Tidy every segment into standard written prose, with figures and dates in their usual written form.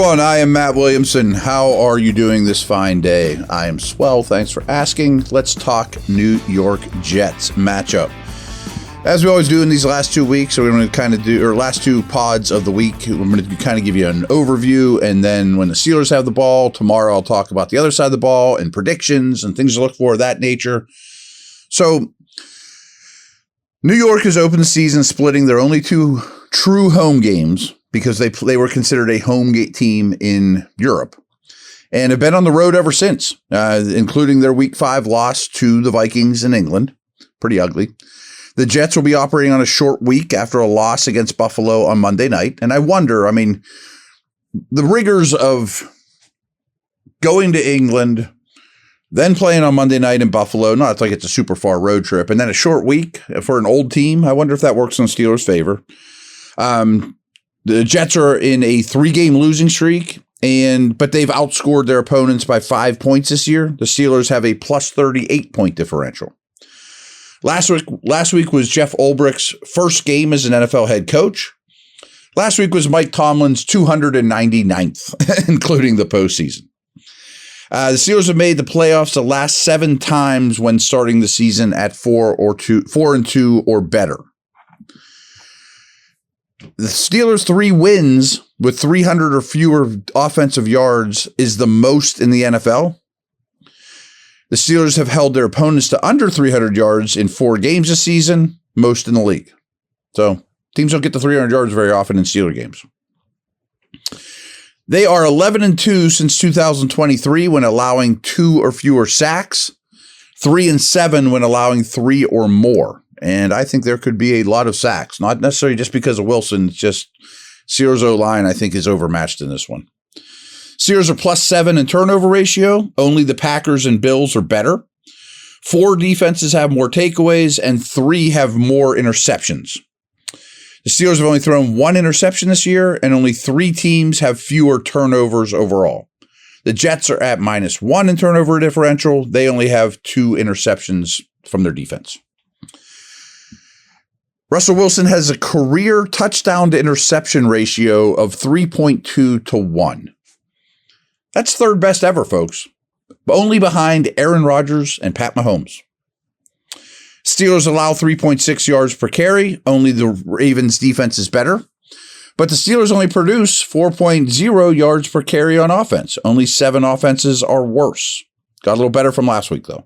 everyone. I am Matt Williamson. How are you doing this fine day? I am swell. Thanks for asking. Let's talk New York Jets matchup. As we always do in these last 2 weeks, so we're going to kind of do, or last two pods of the week, we're going to kind of give you an overview, and then when the Steelers have the ball, tomorrow I'll talk about the other side of the ball and predictions and things to look for of that nature. So, New York has opened the season splitting their only two true home games because they were considered a home team in Europe and have been on the road ever since, including their Week 5 loss to the Vikings in England. Pretty ugly. The Jets will be operating on a short week after a loss against Buffalo on Monday night. And I wonder, I mean, the rigors of going to England, then playing on Monday night in Buffalo, not like it's a super far road trip, and then a short week for an old team. I wonder if that works in the Steelers' favor. The Jets are in a 3-game losing streak, but they've outscored their opponents by 5 points this year. The Steelers have a plus 38-point differential. Last week was Jeff Ulbricht's first game as an NFL head coach. Last week was Mike Tomlin's 299th, including the postseason. The Steelers have made the playoffs the last 7 times when starting the season at 4-2 or better. The Steelers' 3 wins with 300 or fewer offensive yards is the most in the NFL. The Steelers have held their opponents to under 300 yards in 4 games this season, most in the league. So teams don't get to 300 yards very often in Steeler games. They are 11-2 since 2023 when allowing 2 or fewer sacks, 3-7 when allowing 3 or more. And I think there could be a lot of sacks, not necessarily just because of Wilson, just Steelers O-line I think is overmatched in this one. Steelers are plus 7 in turnover ratio. Only the Packers and Bills are better. 4 defenses have more takeaways and 3 have more interceptions. The Steelers have only thrown 1 interception this year and only 3 teams have fewer turnovers overall. The Jets are at -1 in turnover differential. They only have 2 interceptions from their defense. Russell Wilson has a career touchdown to interception ratio of 3.2 to 1. That's third best ever, folks. Only behind Aaron Rodgers and Pat Mahomes. Steelers allow 3.6 yards per carry. Only the Ravens defense is better. But the Steelers only produce 4.0 yards per carry on offense. Only 7 offenses are worse. Got a little better from last week, though.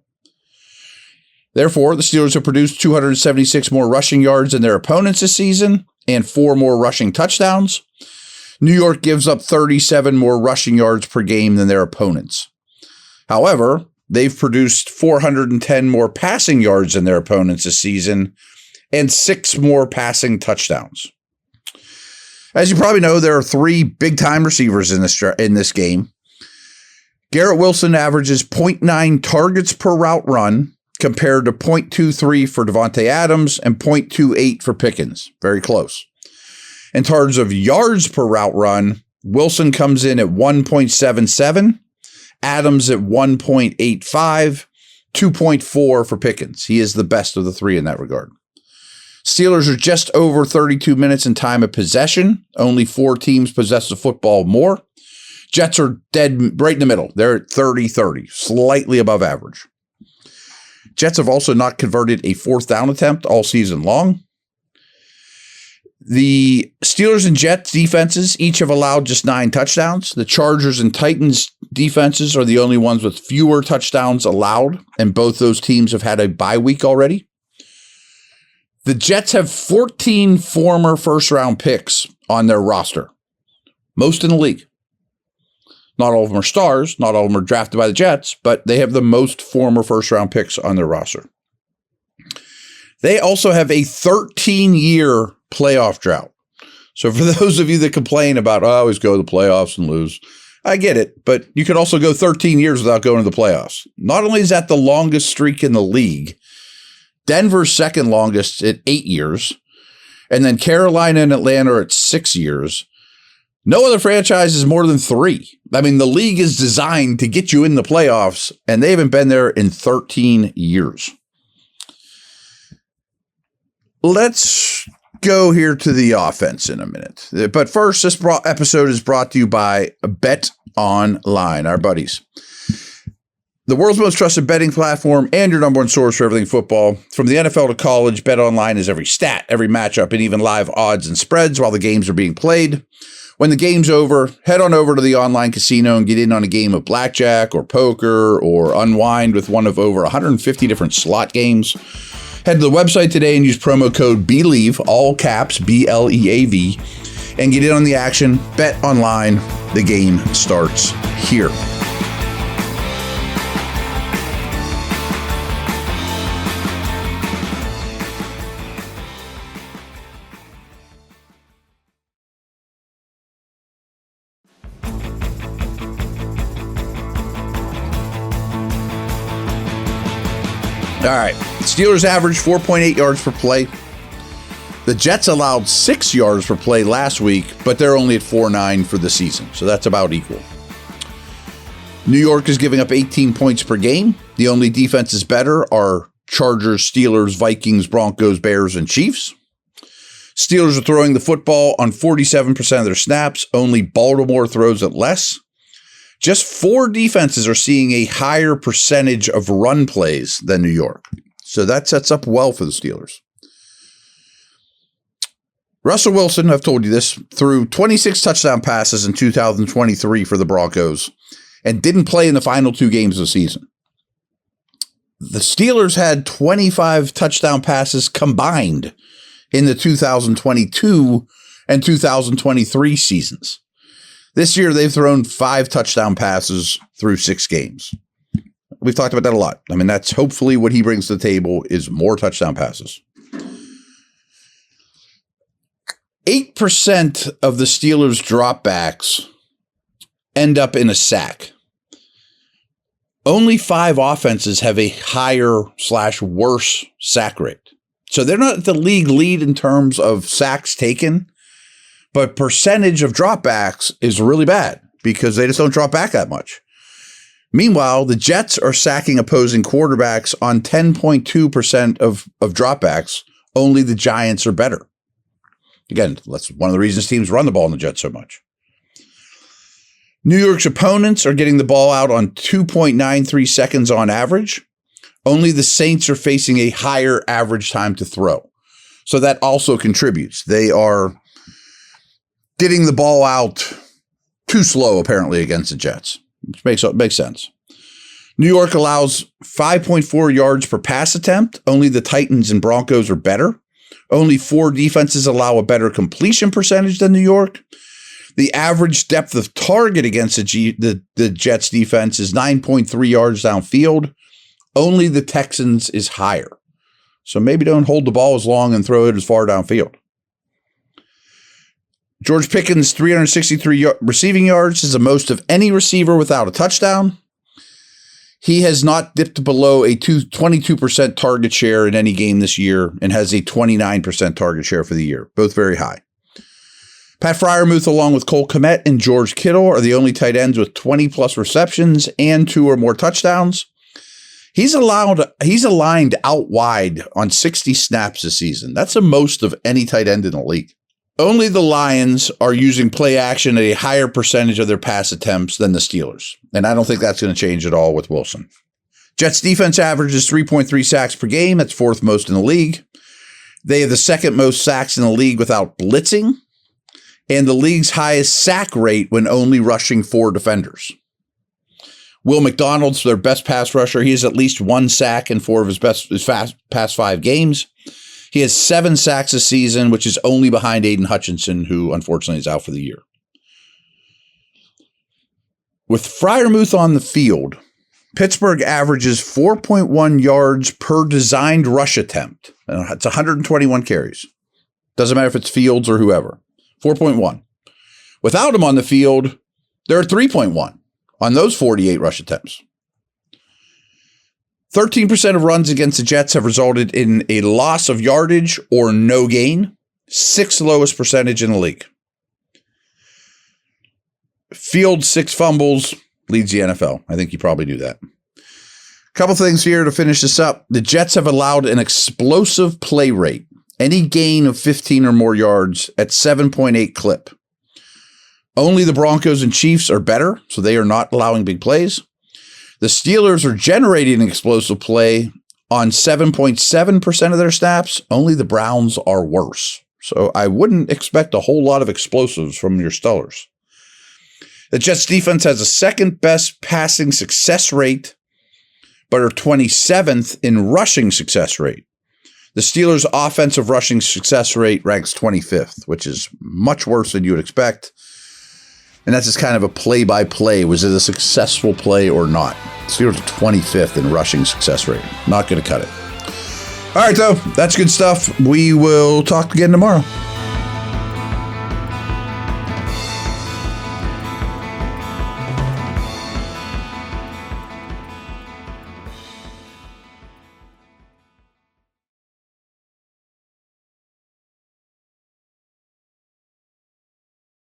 Therefore, the Steelers have produced 276 more rushing yards than their opponents this season and 4 more rushing touchdowns. New York gives up 37 more rushing yards per game than their opponents. However, they've produced 410 more passing yards than their opponents this season and 6 more passing touchdowns. As you probably know, there are 3 big-time receivers in this game. Garrett Wilson averages 0.9 targets per route run compared to 0.23 for Devontae Adams and 0.28 for Pickens. Very close. In terms of yards per route run, Wilson comes in at 1.77, Adams at 1.85, 2.4 for Pickens. He is the best of the 3 in that regard. Steelers are just over 32 minutes in time of possession. Only 4 teams possess the football more. Jets are dead right in the middle. They're at 30-30, slightly above average. Jets have also not converted a 4th down attempt all season long. The Steelers and Jets defenses each have allowed just 9 touchdowns. The Chargers and Titans defenses are the only ones with fewer touchdowns allowed, and both those teams have had a bye week already. The Jets have 14 former first-round picks on their roster, most in the league. Not all of them are stars, not all of them are drafted by the Jets, but they have the most former first-round picks on their roster. They also have a 13-year playoff drought. So for those of you that complain about, I always go to the playoffs and lose, I get it, but you could also go 13 years without going to the playoffs. Not only is that the longest streak in the league, Denver's second longest at 8 years, and then Carolina and Atlanta are at 6 years. No other franchise is more than 3. I mean, the league is designed to get you in the playoffs, and they haven't been there in 13 years. Let's go here to the offense in a minute. But first, this episode is brought to you by Bet Online, our buddies. The world's most trusted betting platform and your number one source for everything football. From the NFL to college, Bet Online is every stat, every matchup, and even live odds and spreads while the games are being played. When the game's over, head on over to the online casino and get in on a game of blackjack or poker or unwind with one of over 150 different slot games. Head to the website today and use promo code BELIEVE, all caps, BLEAV, and get in on the action. Bet Online. The game starts here. All right, Steelers averaged 4.8 yards per play. The Jets allowed 6 yards per play last week, but they're only at 4.9 for the season, so that's about equal. New York is giving up 18 points per game. The only defenses better are Chargers, Steelers, Vikings, Broncos, Bears, and Chiefs. Steelers are throwing the football on 47% of their snaps. Only Baltimore throws it less. Just 4 defenses are seeing a higher percentage of run plays than New York. So that sets up well for the Steelers. Russell Wilson, I've told you this, threw 26 touchdown passes in 2023 for the Broncos and didn't play in the final 2 games of the season. The Steelers had 25 touchdown passes combined in the 2022 and 2023 seasons. This year, they've thrown 5 touchdown passes through 6 games. We've talked about that a lot. I mean, that's hopefully what he brings to the table is more touchdown passes. 8% of the Steelers' dropbacks end up in a sack. Only 5 offenses have a higher/worse sack rate. So they're not the league lead in terms of sacks taken. But percentage of dropbacks is really bad because they just don't drop back that much. Meanwhile, the Jets are sacking opposing quarterbacks on 10.2% of dropbacks. Only the Giants are better. Again, that's one of the reasons teams run the ball in the Jets so much. New York's opponents are getting the ball out on 2.93 seconds on average. Only the Saints are facing a higher average time to throw. So that also contributes. They are getting the ball out too slow, apparently, against the Jets. Which makes sense. New York allows 5.4 yards per pass attempt. Only the Titans and Broncos are better. Only 4 defenses allow a better completion percentage than New York. The average depth of target against the Jets defense is 9.3 yards downfield. Only the Texans is higher. So maybe don't hold the ball as long and throw it as far downfield. George Pickens' 363 receiving yards is the most of any receiver without a touchdown. He has not dipped below a 22% target share in any game this year and has a 29% target share for the year, both very high. Pat Freiermuth, along with Cole Kmet and George Kittle, are the only tight ends with 20-plus receptions and 2 or more touchdowns. He's aligned out wide on 60 snaps this season. That's the most of any tight end in the league. Only the Lions are using play action at a higher percentage of their pass attempts than the Steelers. And I don't think that's going to change at all with Wilson. Jets defense averages 3.3 sacks per game. That's 4th most in the league. They have the 2nd most sacks in the league without blitzing and the league's highest sack rate when only rushing 4 defenders. Will McDonald's their best pass rusher. He has at least 1 sack in 4 of his past 5 games. He has 7 sacks this season, which is only behind Aiden Hutchinson, who unfortunately is out for the year. With Freiermuth on the field, Pittsburgh averages 4.1 yards per designed rush attempt. It's 121 carries. Doesn't matter if it's Fields or whoever. 4.1. Without him on the field, they're at 3.1 on those 48 rush attempts. 13% of runs against the Jets have resulted in a loss of yardage or no gain, 6th lowest percentage in the league. Field 6 fumbles, leads the NFL. I think you probably knew that. Couple things here to finish this up. The Jets have allowed an explosive play rate any gain of 15 or more yards at 7.8 clip. Only the Broncos and Chiefs are better, so they are not allowing big plays. The Steelers are generating explosive play on 7.7% of their snaps. Only the Browns are worse. So I wouldn't expect a whole lot of explosives from your Steelers. The Jets defense has the second best passing success rate, but are 27th in rushing success rate. The Steelers' offensive rushing success rate ranks 25th, which is much worse than you would expect. And that's just kind of a play-by-play. Was it a successful play or not? Steelers are 25th in rushing success rate. Not going to cut it. All right, though. That's good stuff. We will talk again tomorrow.